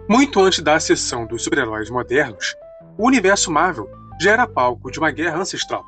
Muito antes da ascensão dos super-heróis modernos, o universo Marvel já era palco de uma guerra ancestral.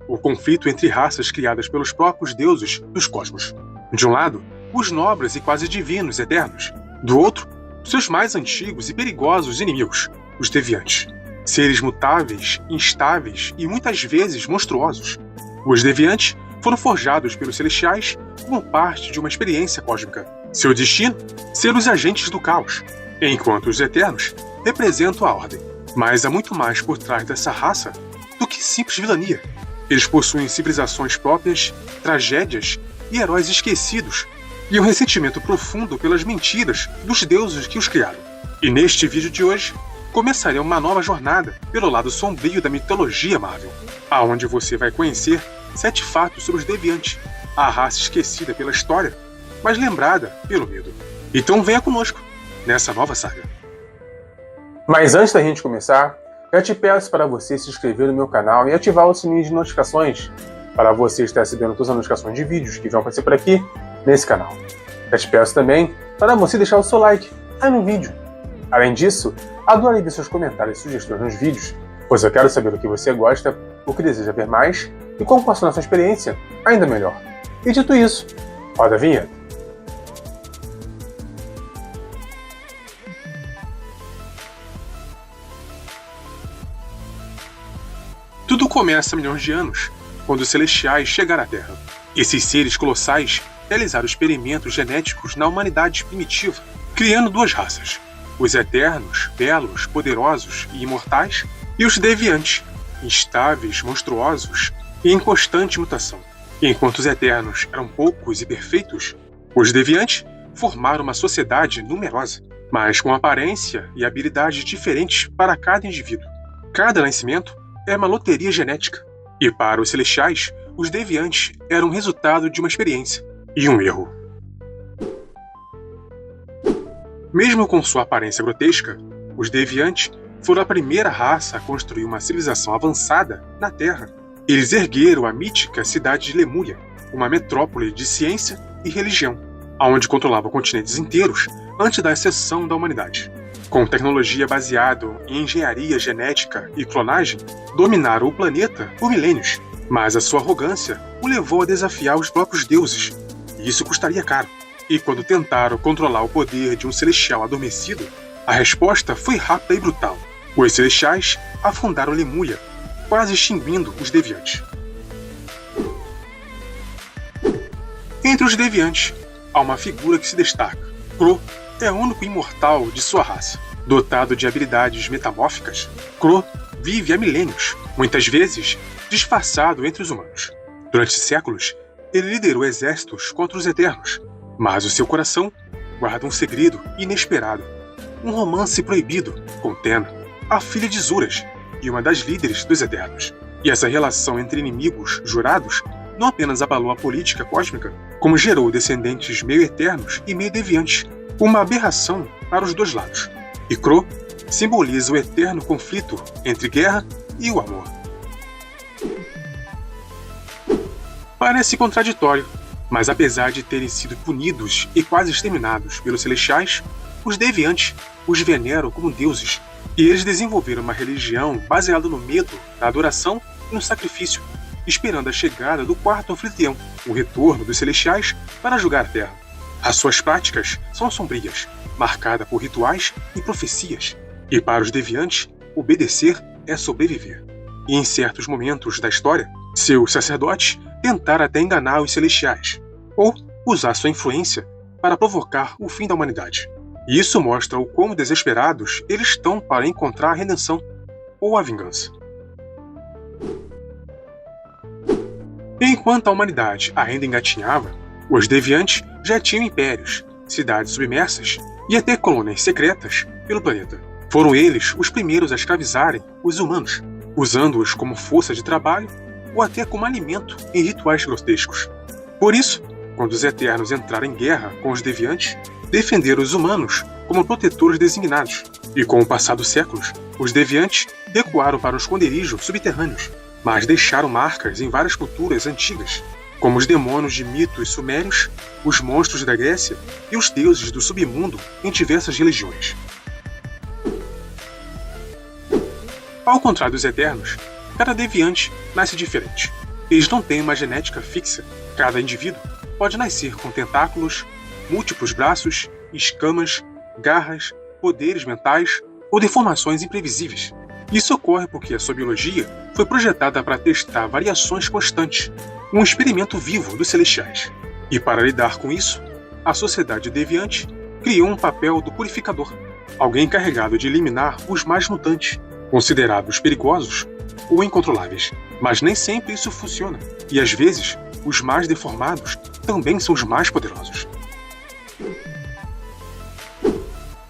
O conflito entre raças criadas pelos próprios deuses dos cosmos. De um lado, os nobres e quase divinos eternos. Do outro, seus mais antigos e perigosos inimigos, os deviantes. Seres mutáveis, instáveis e muitas vezes monstruosos. Os deviantes foram forjados pelos celestiais como parte de uma experiência cósmica. Seu destino? Ser os agentes do caos, enquanto os eternos representam a ordem. Mas há muito mais por trás dessa raça do que simples vilania. Eles possuem civilizações próprias, tragédias e heróis esquecidos, e um ressentimento profundo pelas mentiras dos deuses que os criaram. E neste vídeo de hoje, começarei uma nova jornada pelo lado sombrio da mitologia Marvel, aonde você vai conhecer 7 fatos sobre os deviantes, a raça esquecida pela história, mas lembrada pelo medo. Então venha conosco nessa nova saga. Mas antes da gente começar, eu te peço para você se inscrever no meu canal e ativar o sininho de notificações para você estar recebendo todas as notificações de vídeos que vão aparecer por aqui nesse canal. Eu te peço também para você deixar o seu like aí no vídeo. Além disso, adorei ver seus comentários e sugestões nos vídeos, pois eu quero saber o que você gosta, o que deseja ver mais e como passou na sua experiência ainda melhor. E dito isso, roda a vinheta. Tudo começa há milhões de anos, quando os celestiais chegaram à Terra. Esses seres colossais realizaram experimentos genéticos na humanidade primitiva, criando 2 raças: os eternos, belos, poderosos e imortais, e os deviantes, instáveis, monstruosos e em constante mutação. E enquanto os eternos eram poucos e perfeitos, os deviantes formaram uma sociedade numerosa, mas com aparência e habilidades diferentes para cada indivíduo. Cada nascimento era uma loteria genética, e para os celestiais, os deviantes eram resultado de uma experiência e um erro. Mesmo com sua aparência grotesca, os deviantes foram a primeira raça a construir uma civilização avançada na Terra. Eles ergueram a mítica cidade de Lemúria, uma metrópole de ciência e religião, onde controlava continentes inteiros antes da ascensão da humanidade. Com tecnologia baseada em engenharia genética e clonagem, dominaram o planeta por milênios, mas a sua arrogância o levou a desafiar os próprios deuses, e isso custaria caro. E quando tentaram controlar o poder de um celestial adormecido, a resposta foi rápida e brutal. Os celestiais afundaram Lemúria, quase extinguindo os deviantes. Entre os deviantes, há uma figura que se destaca. Kro é o único imortal de sua raça. Dotado de habilidades metamórficas, Kro vive há milênios, muitas vezes disfarçado entre os humanos. Durante séculos, ele liderou exércitos contra os Eternos, mas o seu coração guarda um segredo inesperado. Um romance proibido com Tenna, a filha de Zuras e uma das líderes dos Eternos. E essa relação entre inimigos jurados não apenas abalou a política cósmica, como gerou descendentes meio eternos e meio deviantes, uma aberração para os 2 lados. E Kro simboliza o eterno conflito entre guerra e o amor. Parece contraditório, mas apesar de terem sido punidos e quase exterminados pelos celestiais, os deviantes os veneram como deuses, e eles desenvolveram uma religião baseada no medo, na adoração e no sacrifício, esperando a chegada do 4º anfitrião, o retorno dos celestiais para julgar a Terra. As suas práticas são sombrias, marcadas por rituais e profecias, e para os deviantes, obedecer é sobreviver. E em certos momentos da história, seus sacerdotes tentaram até enganar os celestiais, ou usar sua influência para provocar o fim da humanidade. E isso mostra o quão desesperados eles estão para encontrar a redenção ou a vingança. Enquanto a humanidade ainda engatinhava, os deviantes já tinham impérios, cidades submersas e até colônias secretas pelo planeta. Foram eles os primeiros a escravizarem os humanos, usando-os como força de trabalho ou até como alimento em rituais grotescos. Por isso, quando os Eternos entraram em guerra com os deviantes, defenderam os humanos como protetores designados. E com o passar dos séculos, os deviantes recuaram para os esconderijos subterrâneos, mas deixaram marcas em várias culturas antigas, como os demônios de mitos sumérios, os monstros da Grécia e os deuses do submundo em diversas religiões. Ao contrário dos Eternos, cada deviante nasce diferente. Eles não têm uma genética fixa. Cada indivíduo pode nascer com tentáculos, múltiplos braços, escamas, garras, poderes mentais ou deformações imprevisíveis. Isso ocorre porque a sua biologia foi projetada para testar variações constantes, um experimento vivo dos celestiais. E para lidar com isso, a sociedade deviante criou um papel do purificador, alguém encarregado de eliminar os mais mutantes, considerados perigosos ou incontroláveis. Mas nem sempre isso funciona, e às vezes os mais deformados também são os mais poderosos.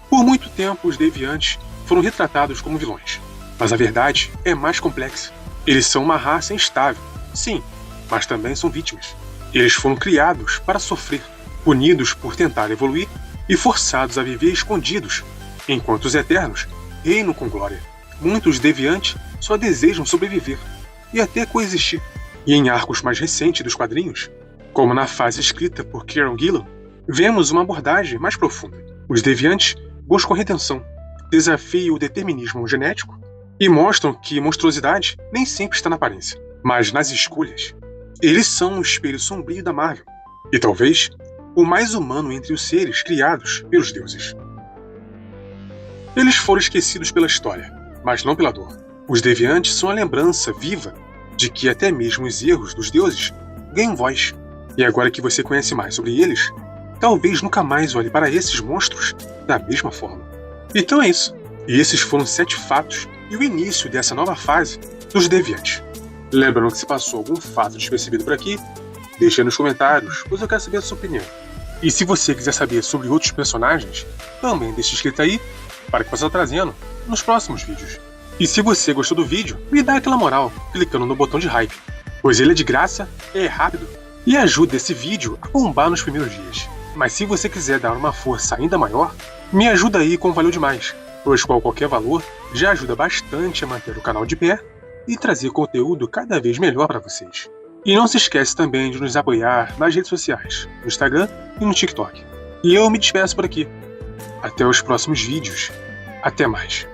Por muito tempo, os deviantes foram retratados como vilões, mas a verdade é mais complexa. Eles são uma raça instável, sim, mas também são vítimas. Eles foram criados para sofrer, punidos por tentar evoluir e forçados a viver escondidos, enquanto os Eternos reinam com glória. Muitos deviantes só desejam sobreviver e até coexistir. E em arcos mais recentes dos quadrinhos, como na fase escrita por Kieron Gillen, vemos uma abordagem mais profunda. Os deviantes buscam redenção, desafiam o determinismo genético e mostram que monstruosidade nem sempre está na aparência, mas nas escolhas. Eles são um espelho sombrio da Marvel, e talvez o mais humano entre os seres criados pelos deuses. Eles foram esquecidos pela história, mas não pela dor. Os deviantes são a lembrança viva de que até mesmo os erros dos deuses ganham voz. E agora que você conhece mais sobre eles, talvez nunca mais olhe para esses monstros da mesma forma. Então é isso. E esses foram 7 fatos e o início dessa nova fase dos deviantes. Lembrando que se passou algum fato despercebido por aqui, deixe aí nos comentários, pois eu quero saber a sua opinião. E se você quiser saber sobre outros personagens, também deixe escrito aí, para que possa estar trazendo nos próximos vídeos. E se você gostou do vídeo, me dá aquela moral, clicando no botão de hype, pois ele é de graça, é rápido e ajuda esse vídeo a bombar nos primeiros dias. Mas se você quiser dar uma força ainda maior, me ajuda aí com Valeu Demais, pois qualquer valor já ajuda bastante a manter o canal de pé e trazer conteúdo cada vez melhor para vocês. E não se esquece também de nos apoiar nas redes sociais, no Instagram e no TikTok. E eu me despeço por aqui. Até os próximos vídeos. Até mais.